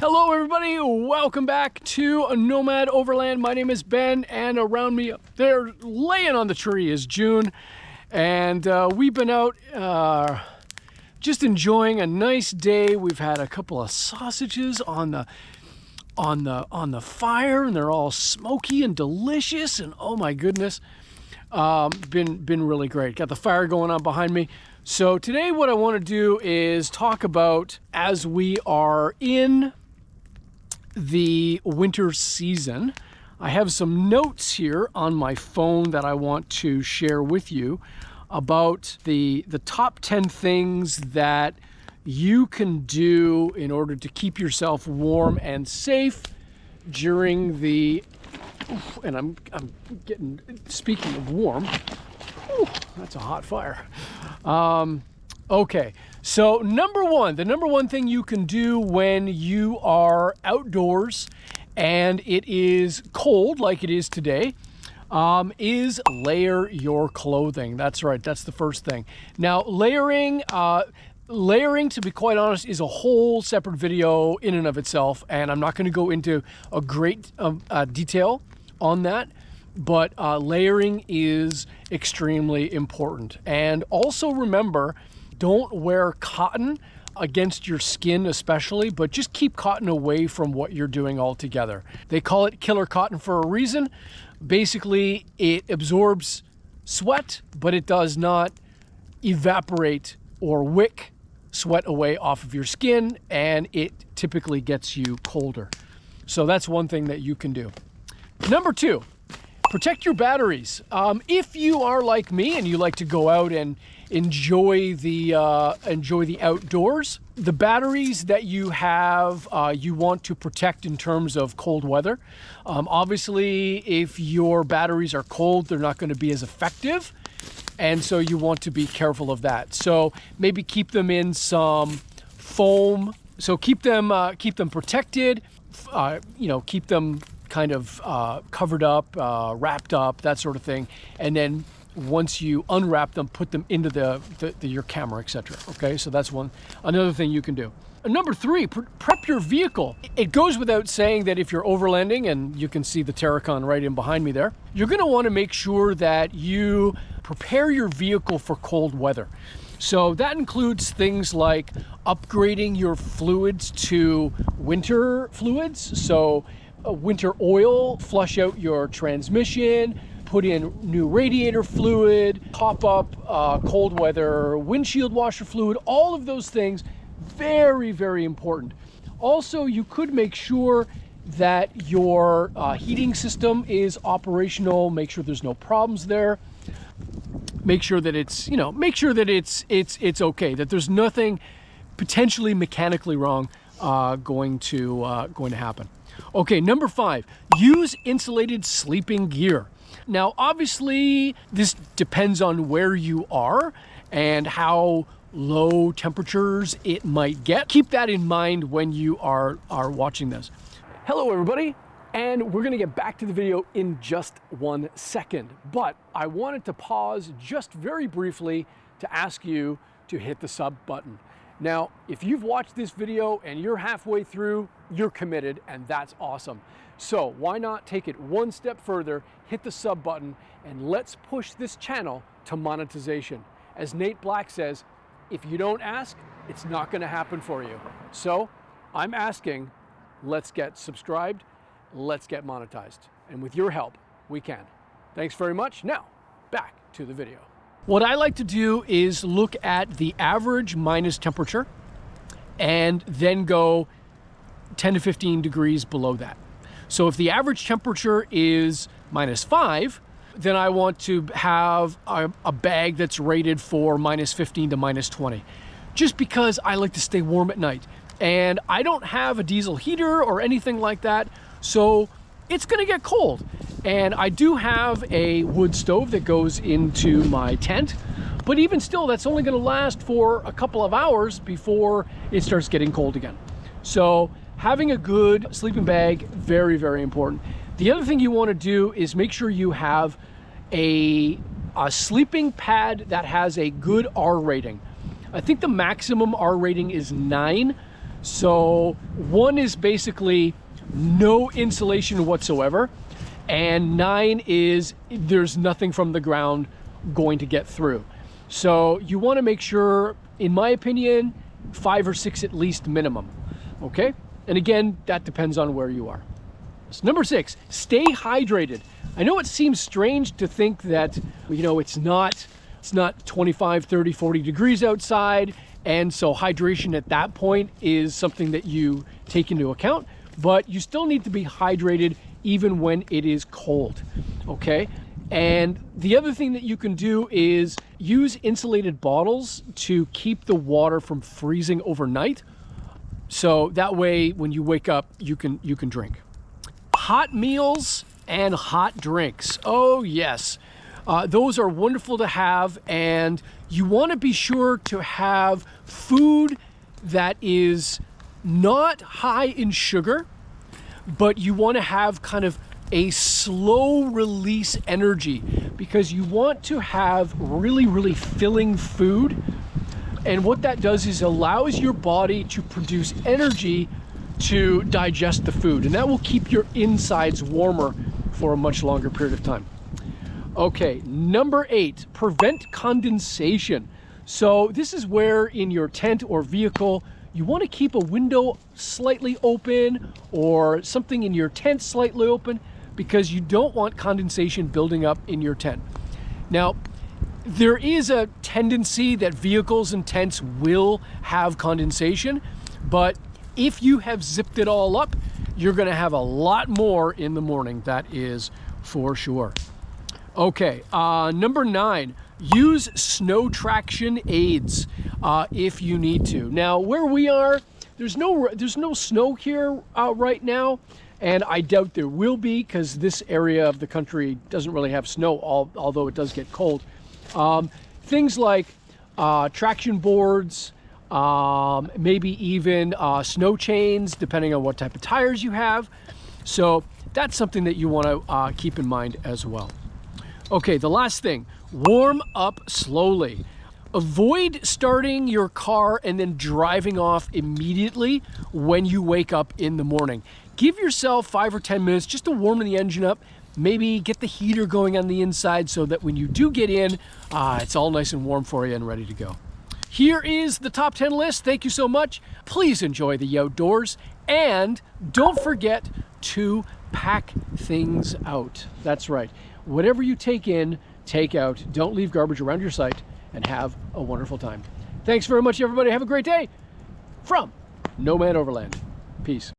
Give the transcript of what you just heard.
Hello everybody, welcome back to Nomad Overland. My name is Ben, and around me there laying on the tree is June, and we've been out just enjoying a nice day. We've had a couple of sausages on the fire, and they're all smoky and delicious, and oh my goodness, been really great. Got the fire going on behind me. So today what I want to do is talk about, as we are in the winter season, I have some notes here on my phone that I want to share with you about the top 10 things that you can do in order to keep yourself warm and safe during the, and I'm getting, speaking of warm, that's a hot fire. Okay, so the number one thing you can do when you are outdoors and it is cold like it is today is layer your clothing. That's right, that's the first thing. Now, layering, to be quite honest, is a whole separate video in and of itself, and I'm not going to go into a great detail on that. But layering is extremely important. And also remember, don't wear cotton against your skin especially, but just keep cotton away from what you're doing altogether. They call it killer cotton for a reason. Basically, it absorbs sweat, but it does not evaporate or wick sweat away off of your skin, and it typically gets you colder. So that's one thing that you can do. Number two, protect your batteries. If you are like me and you like to go out and enjoy the outdoors, the batteries that you have, you want to protect in terms of cold weather. Obviously, if your batteries are cold, they're not going to be as effective, and so you want to be careful of that. So maybe keep them in some foam. So keep them protected. Keep them kind of covered up, wrapped up, that sort of thing. And then once you unwrap them, put them into your camera, etc. Okay, so that's another thing you can do. Number three, prep your vehicle. It goes without saying that if you're overlanding, and you can see the Terracon right in behind me there, you're going to want to make sure that you prepare your vehicle for cold weather. So that includes things like upgrading your fluids to winter fluids. So winter oil, flush out your transmission, put in new radiator fluid, top up cold weather windshield washer fluid. All of those things, very, very important. Also, you could make sure that your heating system is operational. Make sure there's no problems there. Make sure that it's okay, that there's nothing potentially mechanically wrong going to happen. Okay, number five, use insulated sleeping gear. Now, obviously, this depends on where you are and how low temperatures it might get. Keep that in mind when you are watching this. Hello, everybody, and we're gonna get back to the video in just 1 second. But I wanted to pause just very briefly to ask you to hit the sub button. Now, if you've watched this video and you're halfway through, you're committed, and that's awesome. So why not take it one step further, hit the sub button, and let's push this channel to monetization. As Nate Black says, if you don't ask, it's not gonna happen for you. So I'm asking, let's get subscribed, let's get monetized. And with your help, we can. Thanks very much. Now, back to the video. What I like to do is look at the average minus temperature and then go 10 to 15 degrees below that. So if the average temperature is -5, then I want to have a bag that's rated for -15 to -20, just because I like to stay warm at night. And I don't have a diesel heater or anything like that, so it's gonna get cold. And I do have a wood stove that goes into my tent, but even still, that's only gonna last for a couple of hours before it starts getting cold again. So having a good sleeping bag, very, very important. The other thing you wanna do is make sure you have a sleeping pad that has a good R rating. I think the maximum R rating is 9. So 1 is basically no insulation whatsoever, and 9 is there's nothing from the ground going to get through. So you want to make sure, in my opinion, 5 or 6 at least minimum. Okay? And again, that depends on where you are. So number 6, stay hydrated. I know it seems strange to think that, you know, it's not 25, 30, 40 degrees outside, and so hydration at that point is something that you take into account, but you still need to be hydrated even when it is cold, okay? And the other thing that you can do is use insulated bottles to keep the water from freezing overnight. So that way, when you wake up, you can drink. Hot meals and hot drinks. Oh yes, those are wonderful to have, and you want to be sure to have food that is not high in sugar, but you want to have kind of a slow release energy, because you want to have really, really filling food. And what that does is allows your body to produce energy to digest the food, and that will keep your insides warmer for a much longer period of time. Okay, number 8, prevent condensation. So this is where in your tent or vehicle, you want to keep a window slightly open or something in your tent slightly open, because you don't want condensation building up in your tent. Now, there is a tendency that vehicles and tents will have condensation, but if you have zipped it all up, you're going to have a lot more in the morning. That is for sure. Okay, number 9, use snow traction aids if you need to. Now, where we are, there's no snow here right now, and I doubt there will be, because this area of the country doesn't really have snow, although it does get cold. Things like traction boards, maybe even snow chains, depending on what type of tires you have. So that's something that you want to keep in mind as well. Okay, the last thing, warm up slowly. Avoid starting your car and then driving off immediately when you wake up in the morning. Give yourself 5 or 10 minutes just to warm the engine up. Maybe get the heater going on the inside so that when you do get in, it's all nice and warm for you and ready to go. Here is the top 10 list. Thank you so much. Please enjoy the outdoors, and don't forget to pack things out. That's right. Whatever you take in, take out. Don't leave garbage around your site, and have a wonderful time. Thanks very much, everybody. Have a great day from Nomad Overland. Peace.